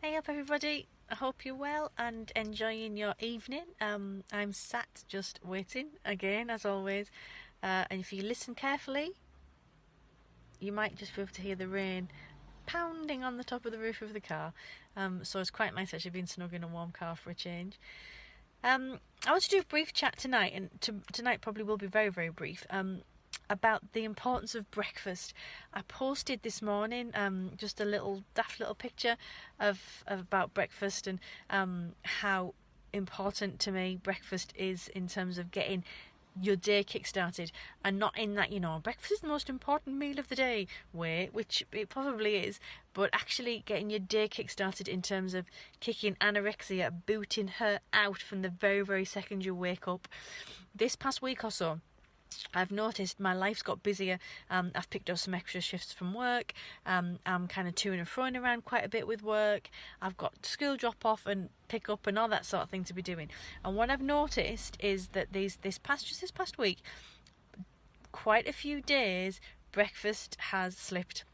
Hey up everybody, I hope you're well and enjoying your evening. I'm sat just waiting again as always, and if you listen carefully you might just be able to hear the rain pounding on the top of the roof of the car. So it's quite nice actually being snug in a warm car for a change. I want to do a brief chat tonight, and tonight probably will be very, very brief, about the importance of breakfast. I posted this morning just a little daft little picture of about breakfast and how important to me breakfast is in terms of getting your day kick-started, and not in that, breakfast is the most important meal of the day way, which it probably is, but actually getting your day kick-started in terms of kicking anorexia, booting her out from the very, very second you wake up. This past week or so, I've noticed my life's got busier. I've picked up some extra shifts from work. I'm kind of toing and froing around quite a bit with work. I've got school drop off and pick up and all that sort of thing to be doing. And what I've noticed is that this past week, quite a few days, breakfast has slipped.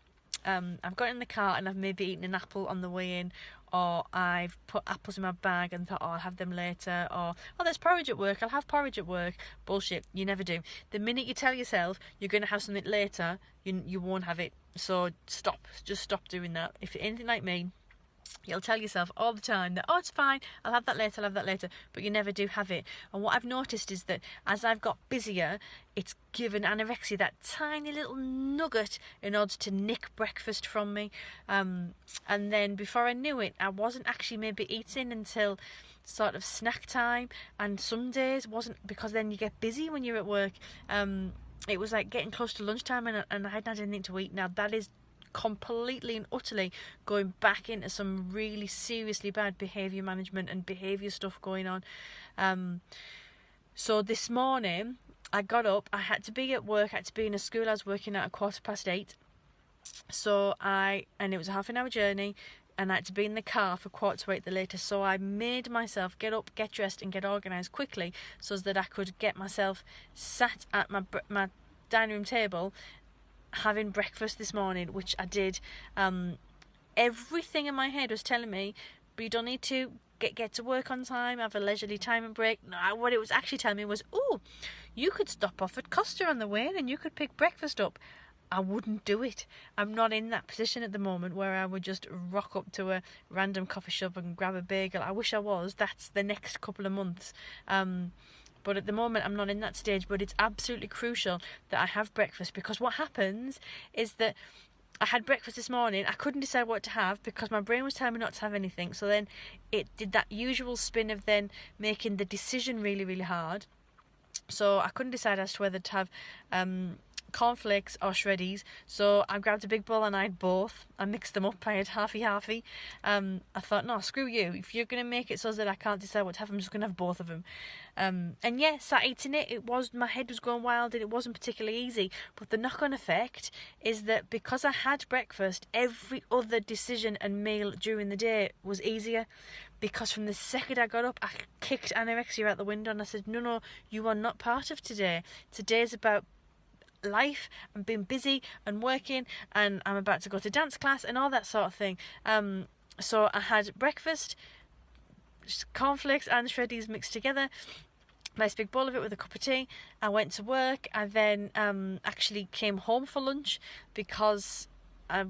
I've got in the car and I've maybe eaten an apple on the way in, or I've put apples in my bag and thought, I'll have them later, or, there's porridge at work, I'll have porridge at work. Bullshit, you never do. The minute you tell yourself you're going to have something later, you won't have it. So just stop doing that. If you're anything like me, you'll tell yourself all the time that, it's fine, I'll have that later, but you never do have it. And what I've noticed is that as I've got busier, it's given anorexia that tiny little nugget in order to nick breakfast from me. And then before I knew it, I wasn't actually maybe eating until sort of snack time, and some days wasn't, because then you get busy when you're at work. It was like getting close to lunchtime and I hadn't had anything to eat. Now that is completely and utterly going back into some really seriously bad behaviour management and behaviour stuff going on. So this morning I got up, I had to be at work, I had to be in a school I was working at 8:15. And it was a half an hour journey, and I had to be in the car for 7:45 the latest. So I made myself get up, get dressed and get organised quickly so that I could get myself sat at my dining room table having breakfast this morning, which I did. Everything in my head was telling me, but you don't need to get to work on time, have a leisurely time and break. No, what it was actually telling me was, you could stop off at Costa on the way in and you could pick breakfast up. I wouldn't do it. I'm not in that position at the moment where I would just rock up to a random coffee shop and grab a bagel. I wish I was. That's the next couple of months. But at the moment, I'm not in that stage. But it's absolutely crucial that I have breakfast, because what happens is that I had breakfast this morning. I couldn't decide what to have because my brain was telling me not to have anything. So then it did that usual spin of then making the decision really, really hard. So I couldn't decide as to whether to have cornflakes or shreddies, so I grabbed a big bowl and I had both. I mixed them up. I had halfy. I thought, no, screw you. If you're going to make it so that I can't decide what to have, I'm just going to have both of them. And yes, sat eating it, my head was going wild and it wasn't particularly easy. But the knock-on effect is that because I had breakfast, every other decision and meal during the day was easier. Because from the second I got up, I kicked anorexia out the window and I said, no, you are not part of today. Today's about life and being busy and working, and I'm about to go to dance class and all that sort of thing. So I had breakfast, cornflakes and shreddies mixed together, nice big bowl of it with a cup of tea. I went to work. I then actually came home for lunch because I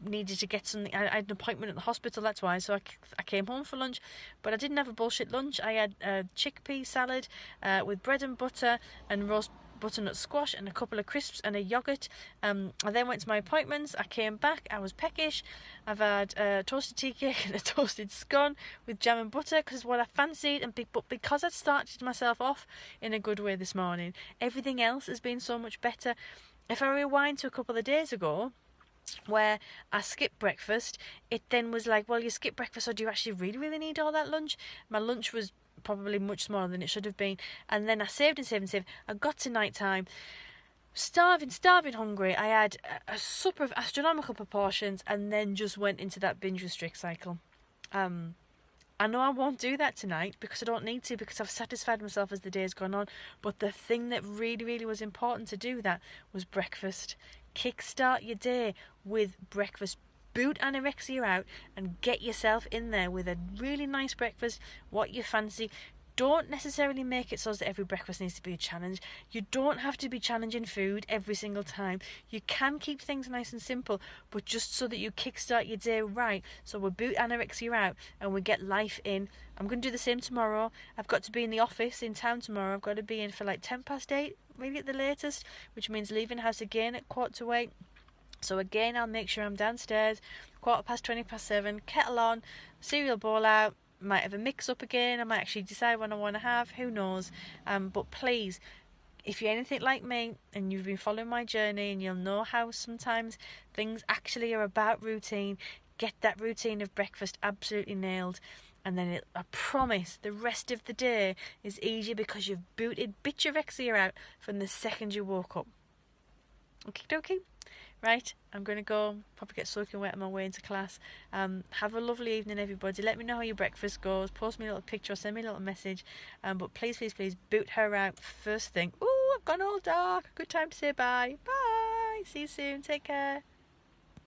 needed to get something. I had an appointment at the hospital, that's why. So I came home for lunch, but I didn't have a bullshit lunch. I had a chickpea salad with bread and butter and roast butternut squash and a couple of crisps and a yoghurt. I then went to my appointments. I came back, I was peckish. I've had a toasted tea cake and a toasted scone with jam and butter because it's what I fancied, but because I started myself off in a good way this morning, everything else has been so much better. If I rewind to a couple of days ago where I skipped breakfast, it then was like, well, you skip breakfast, or do you actually really, really need all that lunch? My lunch was probably much smaller than it should have been, and then I saved. I got to night time, starving hungry. I had a supper of astronomical proportions and then just went into that binge restrict cycle. I know I won't do that tonight because I don't need to, because I've satisfied myself as the day's gone on. But the thing that really, really was important to do that was breakfast. Kickstart your day with breakfast. boot anorexia out and get yourself in there with a really nice breakfast, what you fancy. Don't necessarily make it so that every breakfast needs to be a challenge. You don't have to be challenging food every single time. You can keep things nice and simple, but just so that you kickstart your day right. So we boot anorexia out and we get life in. I'm going to do the same tomorrow. I've got to be in the office in town tomorrow. I've got to be in for like 8:10, maybe at the latest, which means leaving the house again at 8:15. So again, I'll make sure I'm downstairs, 7:20, kettle on, cereal bowl out. Might have a mix up again. I might actually decide what I want to have. Who knows? But please, if you're anything like me and you've been following my journey, and you'll know how sometimes things actually are about routine, get that routine of breakfast absolutely nailed. And then I promise the rest of the day is easier because you've bit your Vexia out from the second you woke up. Okie dokie. Right, I'm going to go, probably get soaking wet on my way into class. Have a lovely evening, everybody. Let me know how your breakfast goes. Post me a little picture or send me a little message. But please, please, please boot her out first thing. Ooh, I've gone all dark. Good time to say bye. Bye. See you soon. Take care.